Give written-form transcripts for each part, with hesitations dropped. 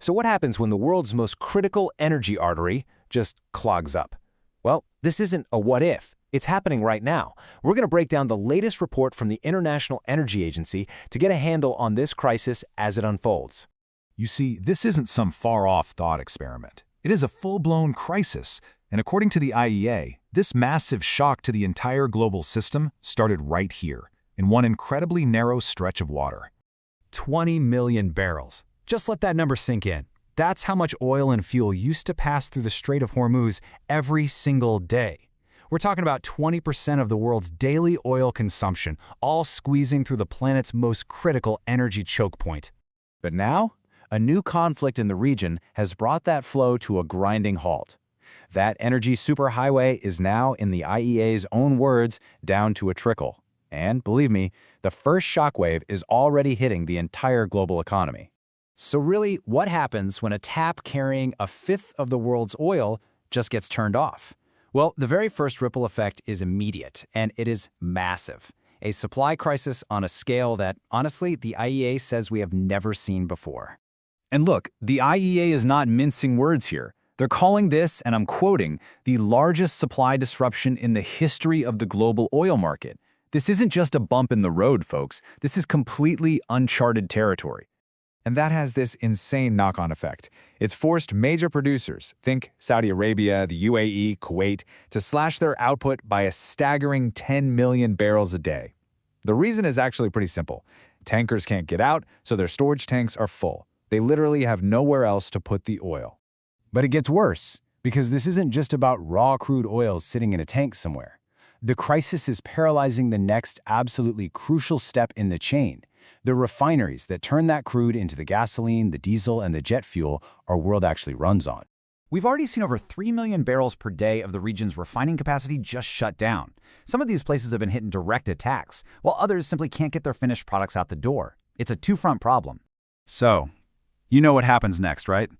So what happens when the world's most critical energy artery just clogs up? Well, this isn't a what if. It's happening right now. We're going to break down the latest report from the International Energy Agency to get a handle on this crisis as it unfolds. You see, this isn't some far-off thought experiment. It is a full-blown crisis, and according to the IEA, this massive shock to the entire global system started right here, in one incredibly narrow stretch of water. 20 million barrels. Just let that number sink in. That's how much oil and fuel used to pass through the Strait of Hormuz every single day. We're talking about 20% of the world's daily oil consumption, all squeezing through the planet's most critical energy choke point. But now, a new conflict in the region has brought that flow to a grinding halt. That energy superhighway is now, in the IEA's own words, down to a trickle. And believe me, the first shockwave is already hitting the entire global economy. So really, what happens when a tap carrying a fifth of the world's oil just gets turned off? Well, the very first ripple effect is immediate, and it is massive. A supply crisis on a scale that, honestly, the IEA says we have never seen before. And look, the IEA is not mincing words here. They're calling this, and I'm quoting, the largest supply disruption in the history of the global oil market. This isn't just a bump in the road, folks. This is completely uncharted territory. And that has this insane knock-on effect. It's forced major producers, think Saudi Arabia, the UAE, Kuwait, to slash their output by a staggering 10 million barrels a day. The reason is actually pretty simple. Tankers can't get out, so their storage tanks are full. They literally have nowhere else to put the oil. But it gets worse, because this isn't just about raw crude oil sitting in a tank somewhere. The crisis is paralyzing the next absolutely crucial step in the chain. The refineries that turn that crude into the gasoline, the diesel, and the jet fuel our world actually runs on. We've already seen over 3 million barrels per day of the region's refining capacity just shut down. Some of these places have been hit in direct attacks, while others simply can't get their finished products out the door. It's a two-front problem. So, you know what happens next, right?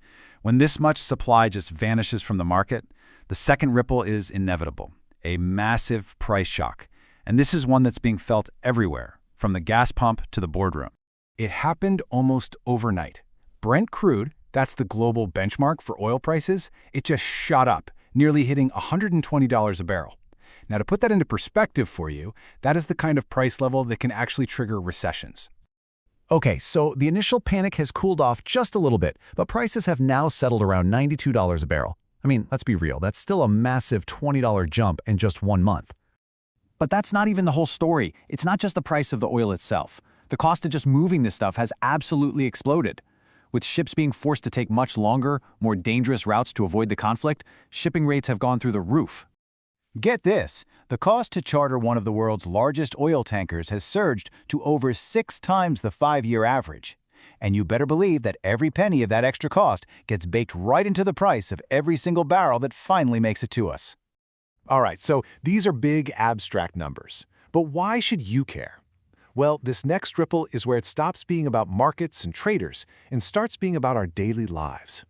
When this much supply just vanishes from the market, the second ripple is inevitable, a massive price shock. And this is one that's being felt everywhere, from the gas pump to the boardroom. It happened almost overnight. Brent crude, that's the global benchmark for oil prices, it just shot up, nearly hitting $120 a barrel. Now, to put that into perspective for you, that is the kind of price level that can actually trigger recessions. Okay, so the initial panic has cooled off just a little bit, but prices have now settled around $92 a barrel. I mean, let's be real, that's still a massive $20 jump in just 1 month. But that's not even the whole story. It's not just the price of the oil itself. The cost of just moving this stuff has absolutely exploded. With ships being forced to take much longer, more dangerous routes to avoid the conflict, shipping rates have gone through the roof. Get this, the cost to charter one of the world's largest oil tankers has surged to over 6 times the 5-year average. And you better believe that every penny of that extra cost gets baked right into the price of every single barrel that finally makes it to us. All right, so these are big abstract numbers. But why should you care? Well, this next ripple is where it stops being about markets and traders and starts being about our daily lives.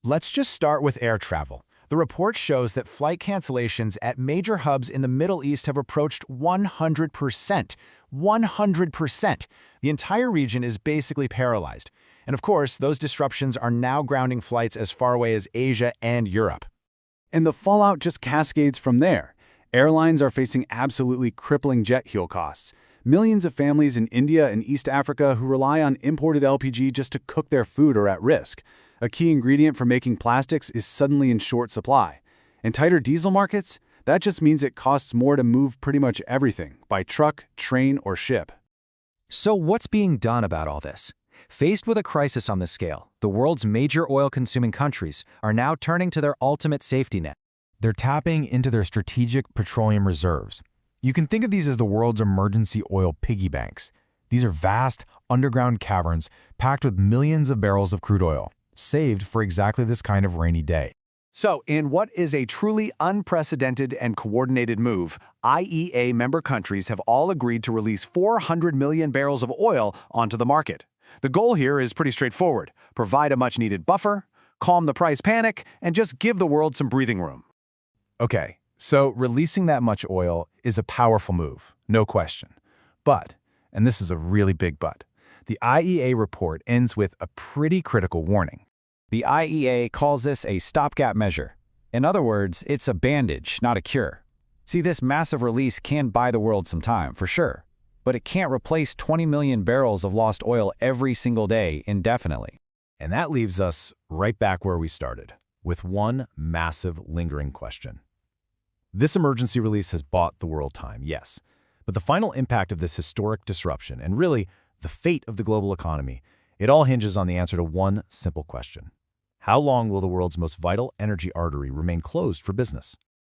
Let's just start with air travel. The report shows that flight cancellations at major hubs in the Middle East have approached 100%. 100%. The entire region is basically paralyzed. And of course, those disruptions are now grounding flights as far away as Asia and Europe. And the fallout just cascades from there. Airlines are facing absolutely crippling jet fuel costs. Millions of families in India and East Africa who rely on imported LPG just to cook their food are at risk. A key ingredient for making plastics is suddenly in short supply. In tighter diesel markets, that just means it costs more to move pretty much everything, by truck, train, or ship. So what's being done about all this? Faced with a crisis on this scale, the world's major oil-consuming countries are now turning to their ultimate safety net. They're tapping into their strategic petroleum reserves. You can think of these as the world's emergency oil piggy banks. These are vast, underground caverns packed with millions of barrels of crude oil, saved for exactly this kind of rainy day. So, in what is a truly unprecedented and coordinated move, IEA member countries have all agreed to release 400 million barrels of oil onto the market. The goal here is pretty straightforward: provide a much-needed buffer, calm the price panic, and just give the world some breathing room. Okay, so releasing that much oil is a powerful move, no question. But, and this is a really big but, the IEA report ends with a pretty critical warning. The IEA calls this a stopgap measure. In other words, it's a bandage, not a cure. See, this massive release can buy the world some time, for sure, but it can't replace 20 million barrels of lost oil every single day indefinitely. And that leaves us right back where we started, with one massive lingering question. This emergency release has bought the world time, yes, but the final impact of this historic disruption, and really the fate of the global economy, it all hinges on the answer to one simple question. How long will the world's most vital energy artery remain closed for business?